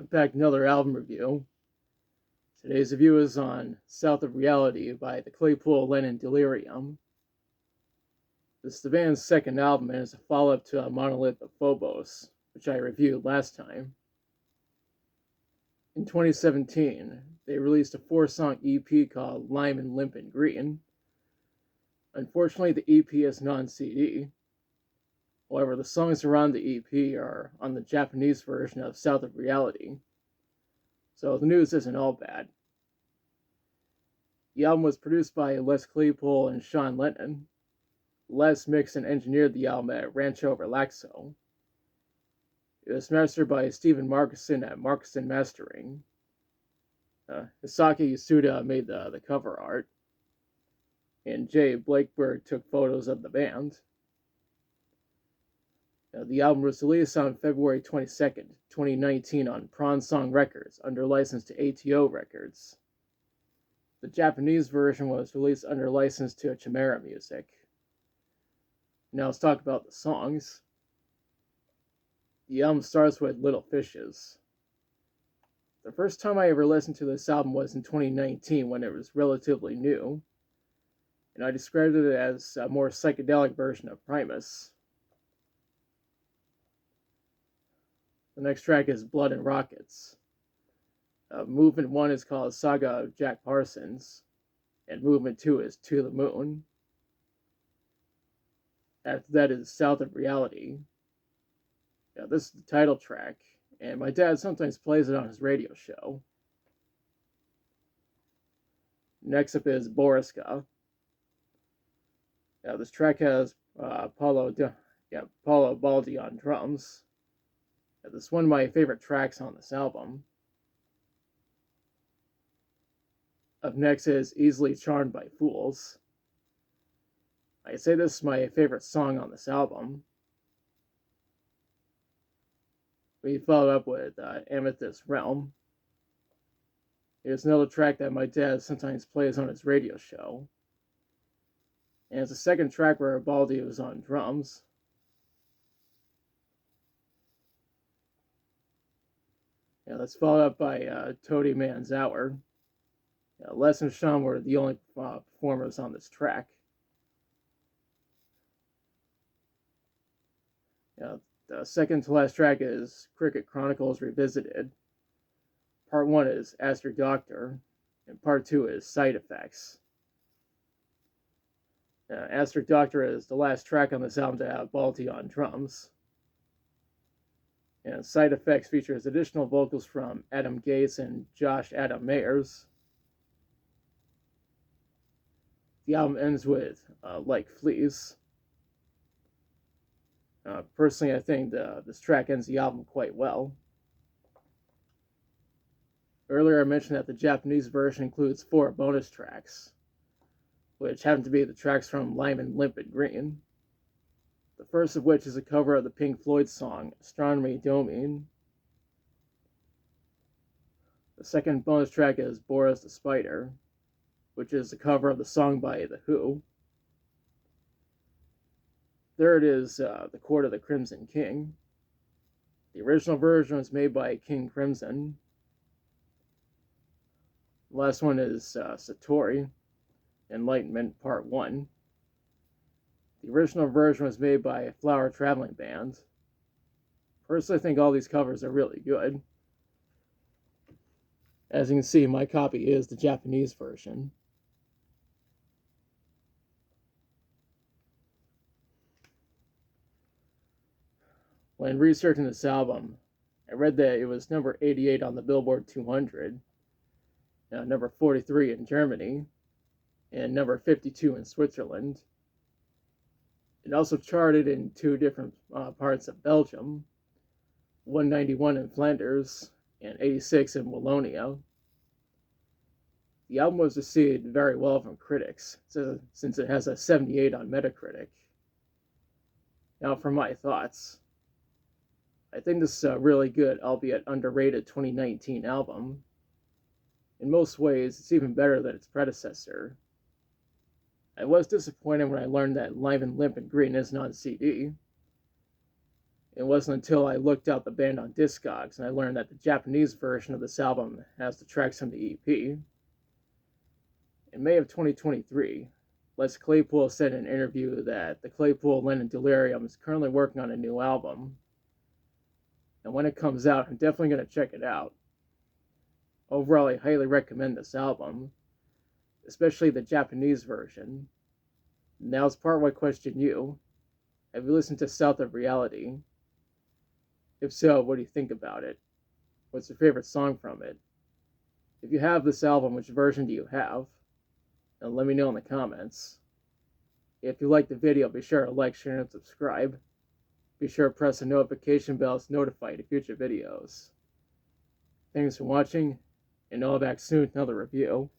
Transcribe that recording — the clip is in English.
I'm back with another album review. Today's review is on South of Reality by the Claypool Lennon Delirium. This is the band's second album and is a follow-up to Monolith of Phobos, which I reviewed last time. In 2017, they released a 4-song EP called Lime and Limp and Green. Unfortunately, the EP is non-CD. However, the songs around the EP are on the Japanese version of South of Reality, so the news isn't all bad. The album was produced by Les Claypool and Sean Lennon. Les mixed and engineered the album at Rancho Relaxo. It was mastered by Stephen Markison at Markison Mastering. Hisaki Yasuda made the cover art, and Jay Blakeberg took photos of the band. The album was released on February 22nd, 2019 on Prawn Song Records under license to ATO Records. The Japanese version was released under license to Chimera Music. Now let's talk about the songs. The album starts with Little Fishes. The first time I ever listened to this album was in 2019 when it was relatively new, and I described it as a more psychedelic version of Primus. The next track is Blood and Rockets. Movement 1 is called Saga of Jack Parsons, and Movement 2 is To the Moon. After that is South of Reality. This is the title track, and my dad sometimes plays it on his radio show. Next up is Boriska. This track has Paulo Baldi on drums. This is one of my favorite tracks on this album. Up next is Easily Charmed by Fools. I'd say this is my favorite song on this album. We followed up with Amethyst Realm. Here's another track that my dad sometimes plays on his radio show. And it's the second track where Baldi was on drums. That's followed up by Toady Man's Hour. Les and Sean were the only performers on this track. The second to last track is Cricket Chronicles Revisited. Part 1 is Ask Your Doctor, and Part 2 is Side Effects. Ask Your Doctor is the last track on this album to have Balti on drums. And Side Effects features additional vocals from Adam Gates and Josh Adam Mayers. The album ends with Like Fleas. Personally, I think this track ends the album quite well. Earlier I mentioned that the Japanese version includes 4 bonus tracks, which happen to be the tracks from Lime and Limp and Green. The first of which is a cover of the Pink Floyd song Astronomy Domine. The second bonus track is Boris the Spider, which is a cover of the song by The Who. Third is The Court of the Crimson King. The original version was made by King Crimson. The last one is Satori, Enlightenment Part 1. The original version was made by Flower Traveling Band. Personally, I think all these covers are really good. As you can see, my copy is the Japanese version. When researching this album, I read that it was number 88 on the Billboard 200, number 43 in Germany, and number 52 in Switzerland. It also charted in 2 different parts of Belgium, 191 in Flanders, and 86 in Wallonia. The album was received very well from critics, since it has a 78 on Metacritic. Now for my thoughts. I think this is a really good, albeit underrated 2019 album. In most ways, it's even better than its predecessor. I was disappointed when I learned that Lime and Limp and Green isn't on CD. It wasn't until I looked out the band on Discogs and I learned that the Japanese version of this album has the tracks from the EP. In May of 2023, Les Claypool said in an interview that the Claypool Lennon Delirium is currently working on a new album. And when it comes out, I'm definitely going to check it out. Overall, I highly recommend this album, especially the Japanese version. Now it's part where I question you. Have you listened to South of Reality? If so, what do you think about it? What's your favorite song from it? If you have this album, which version do you have? And let me know in the comments. If you liked the video, be sure to like, share, and subscribe. Be sure to press the notification bell to notify you of future videos. Thanks for watching, and I'll be back soon with another review.